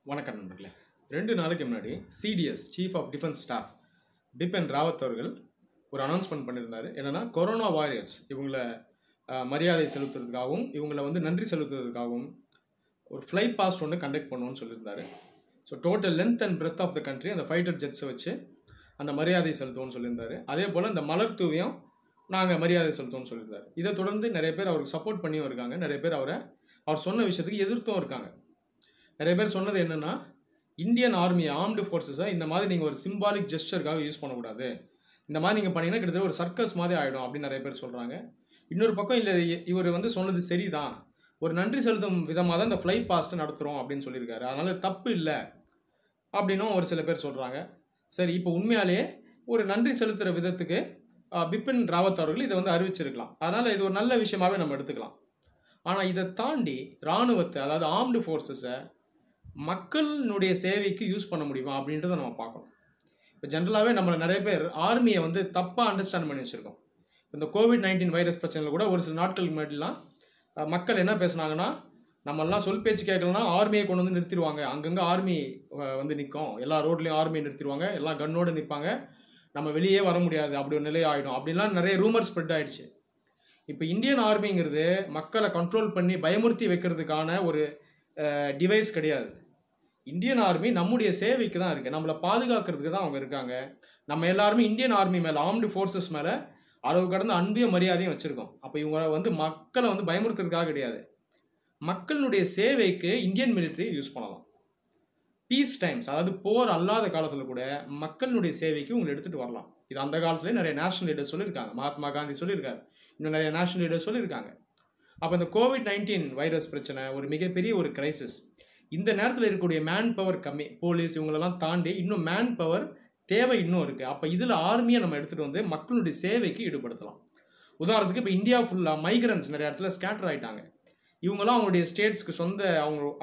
வணக்கம் நண்பர்களே. 2 நாளைக்கு முன்னாடி CDS chief of defence staff Bipin Rawat அவர்கள் ஒரு அனௌன்ஸ்மெண்ட் பண்ணியிருந்தார். என்னென்னா, கொரோனா வாரியர்ஸ் இவங்களை மரியாதை செலுத்துறதுக்காகவும் இவங்களை நன்றி செலுத்துறதுக்காகவும் ஒரு ஃப்ளை பாஸ்ட் ஒன்று கண்டக்ட் பண்ணுவோன்னு சொல்லியிருந்தார். So total length and breadth of the country அந்த ஃபைட்டர் ஜெட்ஸை வச்சு அந்த மரியாதை செலுத்துவோன்னு சொல்லியிருந்தார். அதே போல் இந்த மலர் தூவியம் நாங்கள் மரியாதை செலுத்துவோன்னு சொல்லியிருந்தார். இதை தொடர்ந்து நிறைய பேர் அவருக்கு சப்போர்ட் பண்ணியும் இருக்காங்க. நிறைய பேர் அவர் சொன்ன விஷயத்துக்கு எதிர்த்தும் இருக்காங்க. நிறைய பேர் சொன்னது என்னென்னா, இந்தியன் ஆர்மி ஆர்ம்டு ஃபோர்ஸஸை இந்த மாதிரி நீங்கள் ஒரு சிம்பாலிக் ஜெஸ்டருக்காக யூஸ் பண்ணக்கூடாது. இந்த மாதிரி நீங்கள் பண்ணிங்கன்னா கிட்டத்தட்ட ஒரு சர்க்கஸ் மாதிரி ஆகிடும் அப்படின்னு நிறைய பேர் சொல்கிறாங்க. இன்னொரு பக்கம் இல்லை, இவர் சொன்னது சரிதான், ஒரு நன்றி செலுத்தும் விதமாக தான் இந்த ஃப்ளை பாஸ்ட்டை நடத்துகிறோம் அப்படின்னு சொல்லியிருக்காரு. அதனால் தப்பு இல்லை அப்படின்னும் ஒரு சில பேர் சொல்கிறாங்க. சரி, இப்போ உண்மையாலேயே ஒரு நன்றி செலுத்துகிற விதத்துக்கு பிபின் ராவத் அவர்கள் இதை அறிவிச்சிருக்கலாம். அதனால் இது ஒரு நல்ல விஷயமாகவே நம்ம எடுத்துக்கலாம். ஆனால் இதை தாண்டி இராணுவத்தை, அதாவது ஆர்ம்டு ஃபோர்ஸஸை மக்களினுடைய சேவைக்கு யூஸ் பண்ண முடியுமா அப்படின்றத நம்ம பார்க்கணும். இப்போ ஜென்ரலாகவே நம்மளை நிறைய பேர் ஆர்மியை தப்பாக அண்டர்ஸ்டாண்ட் பண்ணி வச்சுருக்கோம். இந்த கோவிட்-19 வைரஸ் பிரச்சனையில் கூட ஒரு சில நாட்களுக்கு முன்னாடிலாம் மக்கள் என்ன பேசுனாங்கன்னா, நம்மளாம் சொல் பேச்சு கேட்கலன்னா ஆர்மியை கொண்டு நிறுத்திடுவாங்க, அங்கங்கே ஆர்மி நிற்கும், எல்லா ரோட்லேயும் ஆர்மியை நிறுத்திடுவாங்க, எல்லாம் கன்னோடு நிற்பாங்க, நம்ம வெளியே வர முடியாது, அப்படி ஒரு நிலை ஆகிடும் அப்படின்லாம் நிறைய ரூமர் ஸ்ப்ரெட் ஆகிடுச்சு. இப்போ இந்தியன் ஆர்மிங்கிறது மக்களை கண்ட்ரோல் பண்ணி பயமுறுத்தி வைக்கிறதுக்கான ஒரு டிவைஸ் கிடையாது. இந்தியன் ஆர்மி நம்முடைய சேவைக்கு தான் இருக்குது, நம்மளை பாதுகாக்கிறதுக்கு தான் அவங்க இருக்காங்க. நம்ம எல்லாருமே இந்தியன் ஆர்மி மேலே, ஆர்ம்டு ஃபோர்ஸஸ் மேலே அளவு கடந்த அன்பையும் மரியாதையும் வச்சுருக்கோம். அப்போ இவங்க மக்களை பயமுறுத்துறதுக்காக கிடையாது, மக்களுடைய சேவைக்கு இந்தியன் மிலிட்ரி யூஸ் பண்ணலாம். பீஸ் டைம்ஸ், அதாவது போர் அல்லாத காலத்தில் கூட மக்களுடைய சேவைக்கு உங்களை எடுத்துகிட்டு வரலாம். இது அந்த காலத்துலேயே நிறைய நேஷனல் லீடர்ஸ் சொல்லியிருக்காங்க. மகாத்மா காந்தி சொல்லியிருக்காரு, இன்னும் நிறைய நேஷனல் லீடர்ஸ் சொல்லியிருக்காங்க. அப்போ இந்த கோவிட்-19 வைரஸ் பிரச்சனை ஒரு மிகப்பெரிய ஒரு கிரைசிஸ். இந்த நேரத்தில் இருக்கக்கூடிய மேன் பவர் கம்மி, போலீஸ் இவங்களெல்லாம் தாண்டி இன்னும் மேன் பவர் தேவை இன்னும் இருக்குது. அப்போ இதில் ஆர்மியை நம்ம எடுத்துகிட்டு மக்களுடைய சேவைக்கு ஈடுபடுத்தலாம். உதாரணத்துக்கு இப்போ இந்தியா ஃபுல்லாக மைக்ரன்ஸ் நிறைய இடத்துல ஸ்கேட்டர் ஆகிட்டாங்க. இவங்களாம் அவங்களுடைய ஸ்டேட்ஸ்க்கு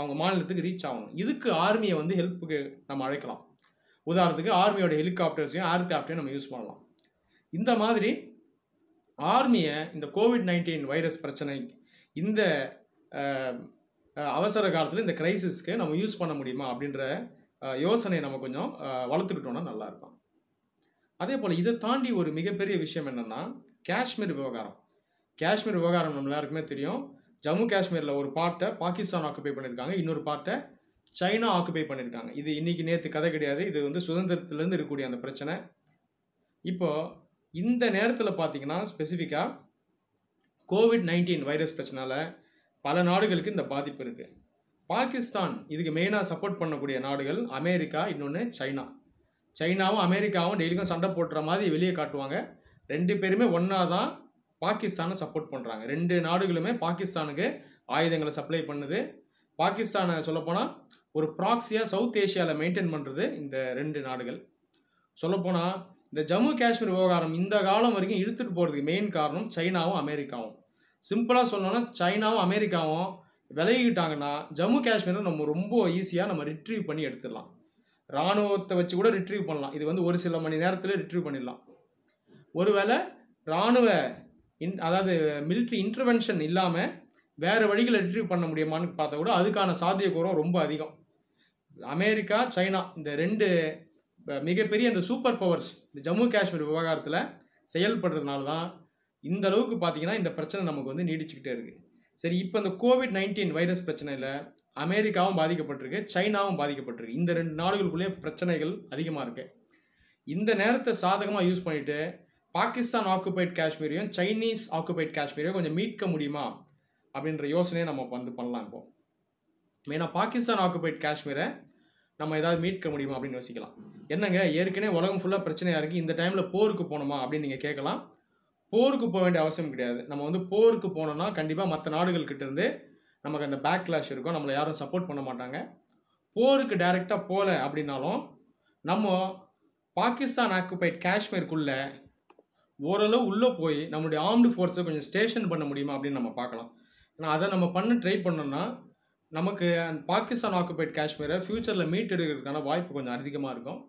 அவங்க மாநிலத்துக்கு ரீச் ஆகணும். இதுக்கு ஆர்மியை ஹெல்ப்புக்கு நம்ம அழைக்கலாம். உதாரணத்துக்கு ஆர்மியோட ஹெலிகாப்டர்ஸையும் ஏர்கிராஃப்டையும் நம்ம யூஸ் பண்ணலாம். இந்த மாதிரி ஆர்மியை இந்த கோவிட்-19 வைரஸ் பிரச்சனை, இந்த அவசர காலத்தில் இந்த கிரைசிஸ்க்கு நம்ம யூஸ் பண்ண முடியுமா அப்படின்ற யோசனை நம்ம கொஞ்சம் வளர்த்துக்கிட்டோம்னா நல்லாயிருக்கும். அதே போல் இதை தாண்டி ஒரு மிகப்பெரிய விஷயம் என்னென்னா, காஷ்மீர் விவகாரம். காஷ்மீர் விவகாரம் நம்ம எல்லாருக்குமே தெரியும். ஜம்மு காஷ்மீரில் ஒரு பார்ட்டை பாகிஸ்தான் ஆக்குபை பண்ணியிருக்காங்க, இன்னொரு பார்ட்டை சைனா ஆக்குபை பண்ணியிருக்காங்க. இது இன்றைக்கி நேற்று கதை கிடையாது, இது சுதந்திரத்துலேருந்து இருக்கக்கூடிய அந்த பிரச்சனை. இப்போது இந்த நேரத்தில் பார்த்திங்கன்னா, ஸ்பெசிஃபிக்காக கோவிட்-19 வைரஸ் பிரச்சனையால் பல நாடுகளுக்கு இந்த பாதிப்பு இருக்குது. பாகிஸ்தான் இதுக்கு மெயினாக சப்போர்ட் பண்ணக்கூடிய நாடுகள் அமெரிக்கா, இன்னொன்று சைனா. சைனாவும் அமெரிக்காவும் டெய்லிக்கும் சண்டை போட்டுற மாதிரி வெளியே காட்டுவாங்க. 2 பேருமே ஒன்றா தான் பாகிஸ்தானை சப்போர்ட் பண்ணுறாங்க. 2 நாடுகளுமே பாகிஸ்தானுக்கு ஆயுதங்களை சப்ளை பண்ணுது. பாகிஸ்தானை சொல்லப்போனால் ஒரு ப்ராக்சியாக சவுத் ஏஷியாவில் மெயின்டைன் பண்ணுறது இந்த 2 நாடுகள். சொல்லப்போனால் இந்த ஜம்மு காஷ்மீர் விவகாரம் இந்த காலம் வரைக்கும் இழுத்துட்டு போகிறதுக்கு மெயின் காரணம் சைனாவும் அமெரிக்காவும். சிம்பிளாக சொல்லணும்னா, சைனாவும் அமெரிக்காவும் விலகிக்கிட்டாங்கன்னா ஜம்மு காஷ்மீரை நம்ம ரொம்ப ஈஸியாக நம்ம ரிட்ரீவ் பண்ணி எடுத்துடலாம். இராணுவத்தை வச்சு கூட ரிட்ரீவ் பண்ணலாம். இது ஒரு சில மணி நேரத்தில் ரிட்ரீவ் பண்ணிடலாம். ஒருவேளை இராணுவ அதாவது மிலிட்ரி இன்டர்வென்ஷன் இல்லாமல் வேறு வழிகளை ரிட்ரீவ் பண்ண முடியுமான்னு பார்த்தா கூட அதுக்கான சாத்தியக்கூறும் ரொம்ப அதிகம். அமெரிக்கா, சைனா இந்த 2 மிகப்பெரிய இந்த சூப்பர் பவர்ஸ் இந்த ஜம்மு காஷ்மீர் விவகாரத்தில் செயல்படுறதுனால தான் இந்த அளவுக்கு பார்த்திங்கன்னா இந்த பிரச்சனை நமக்கு நீடிச்சுக்கிட்டே இருக்குது. சரி, இப்போ இந்த கோவிட்-19 வைரஸ் பிரச்சனையில் அமெரிக்காவும் பாதிக்கப்பட்டிருக்கு, சைனாவும் பாதிக்கப்பட்டிருக்கு. இந்த 2 நாடுகளுக்குள்ளேயே பிரச்சனைகள் அதிகமாக இருக்குது. இந்த நேரத்தை சாதகமாக யூஸ் பண்ணிவிட்டு பாகிஸ்தான் ஆக்குபைட் காஷ்மீரையும் சைனீஸ் ஆக்குபைட் காஷ்மீரையும் கொஞ்சம் மீட்க முடியுமா அப்படின்ற யோசனையை நம்ம பண்ணலாம். இப்போது மெயினாக பாகிஸ்தான் ஆக்குபைட் காஷ்மீரை நம்ம ஏதாவது மீட்க முடியுமா அப்படின்னு யோசிக்கலாம். என்னங்க, ஏற்கனவே உலகம் ஃபுல்லாக பிரச்சனையாக இருக்குது, இந்த டைமில் போருக்கு போகணுமா அப்படின்னு நீங்கள் கேட்கலாம். போருக்கு போக வேண்டிய அவசியம் கிடையாது. நம்ம போருக்கு போனோம்னா கண்டிப்பாக மற்ற நாடுகள்கிட்டேருந்து நமக்கு அந்த பேக்லாஷ் இருக்கும், நம்மளை யாரும் சப்போர்ட் பண்ண மாட்டாங்க. போருக்கு டைரெக்டாக போகல அப்படின்னாலும் நம்ம பாகிஸ்தான் ஆக்குபைட் காஷ்மீருக்குள்ளே ஓரளவு உள்ளே போய் நம்மளுடைய ஆர்ம்டு ஃபோர்ஸை கொஞ்சம் ஸ்டேஷன் பண்ண முடியுமா அப்படின்னு நம்ம பார்க்கலாம். ஏன்னா அதை நம்ம ட்ரை பண்ணோம்னா நமக்கு அந்த பாகிஸ்தான் ஆக்குபைட் காஷ்மீரை ஃப்யூச்சரில் மீட் எடுக்கிறதுக்கான வாய்ப்பு கொஞ்சம் அதிகமாக இருக்கும்.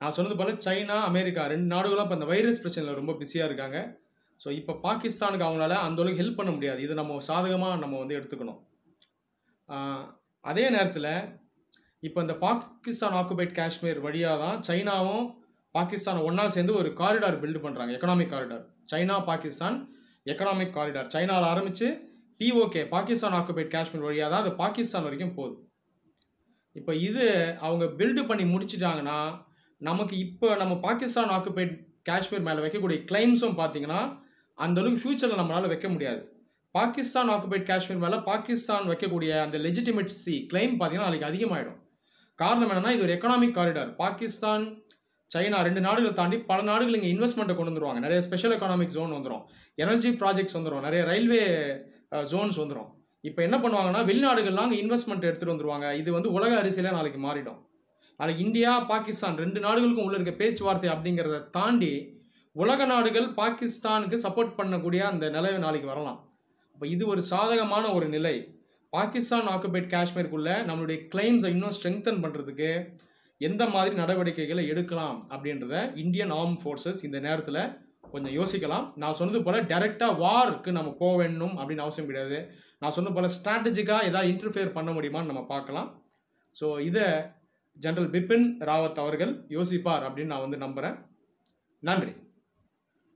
நான் சொன்னது போல் சைனா, அமெரிக்கா 2 நாடுகளும் இப்போ இந்த வைரஸ் பிரச்சனையில் ரொம்ப பிஸியாக இருக்காங்க. ஸோ இப்போ பாகிஸ்தானுக்கு அவங்களால அந்தளவுக்கு ஹெல்ப் பண்ண முடியாது. இதை நம்ம சாதகமாக நம்ம எடுத்துக்கணும். அதே நேரத்தில் இப்போ இந்த பாகிஸ்தான் ஆக்குபைட் காஷ்மீர் வழியாக தான் சைனாவும் பாகிஸ்தான் ஒன்றா சேர்ந்து ஒரு காரிடார் பில்டு பண்ணுறாங்க, economic corridor. China Pakistan economic corridor சைனாவில் ஆரம்பித்து POK பாகிஸ்தான் ஆக்குபைட் காஷ்மீர் வழியாக தான் அது பாகிஸ்தான் வரைக்கும் போகுது. இப்போ இது அவங்க பில்டு பண்ணி முடிச்சிட்டாங்கன்னா நமக்கு இப்போ நம்ம பாகிஸ்தான் ஆக்குபைட் காஷ்மீர் மேலே வைக்கக்கூடிய கிளைம்ஸும் பார்த்தீங்கன்னா அந்தளவுக்கு ஃப்யூச்சரில் நம்மளால் வைக்க முடியாது. பாகிஸ்தான் ஆக்குபைட் காஷ்மீர் மேலே பாகிஸ்தான் வைக்கக்கூடிய அந்த லெஜிட்டிமேட்சி கிளைம் பார்த்தீங்கன்னா நாளைக்கு அதிகமாகிடும். காரணம் என்னென்னா இது ஒரு எக்கனாமிக் காரிடார். பாகிஸ்தான் சைனா 2 நாடுகளை தாண்டி பல நாடுகள் இங்கே இன்வெஸ்ட்மெண்ட்டை கொண்டு வந்துருவாங்க. நிறைய ஸ்பெஷல் எக்கனாமிக் ஜோன் வந்துடும், எனர்ஜி ப்ராஜெக்ட்ஸ் வந்துடும், நிறைய ரயில்வே ஜோன்ஸ் வந்துடும். இப்போ என்ன பண்ணுவாங்கன்னா வெளிநாடுகள்லாம் அங்கே இன்வெஸ்ட்மெண்ட் எடுத்துகிட்டு வந்துருவாங்க. இது வந்து உலக அரசியலாக நாளைக்கு மாறிடும். நாளைக்கு இந்தியா பாகிஸ்தான் 2 நாடுகளுக்கும் உள்ள இருக்க பேச்சுவார்த்தை அப்படிங்கிறத தாண்டி உலக நாடுகள் பாகிஸ்தானுக்கு சப்போர்ட் பண்ணக்கூடிய அந்த நிலை நாளைக்கு வரலாம். அப்போ இது ஒரு சாதகமான ஒரு நிலை. பாகிஸ்தான் ஆக்குபைட் காஷ்மீருக்குள்ளே நம்மளுடைய கிளைம்ஸை இன்னும் ஸ்ட்ரெங்தன் பண்ணுறதுக்கு எந்த மாதிரி நடவடிக்கைகளை எடுக்கலாம் அப்படின்றத இந்தியன் ஆர்ம் ஃபோர்ஸஸ் இந்த நேரத்தில் கொஞ்சம் யோசிக்கலாம். நான் சொன்னது போல் டைரெக்டாக வார்க்கு நம்ம போக வேணும் அப்படின்னு அவசியம் கிடையாது. நான் சொன்னது போல் ஸ்ட்ராட்டஜிக்காக ஏதாவது இன்டர்ஃபியர் பண்ண முடியுமான்னு நம்ம பார்க்கலாம். ஸோ இதை ஜெனரல் பிபின் ராவத் அவர்கள் யோசிப்பார் அப்படின்னு நான் வந்து நம்புகிறேன். நன்றி.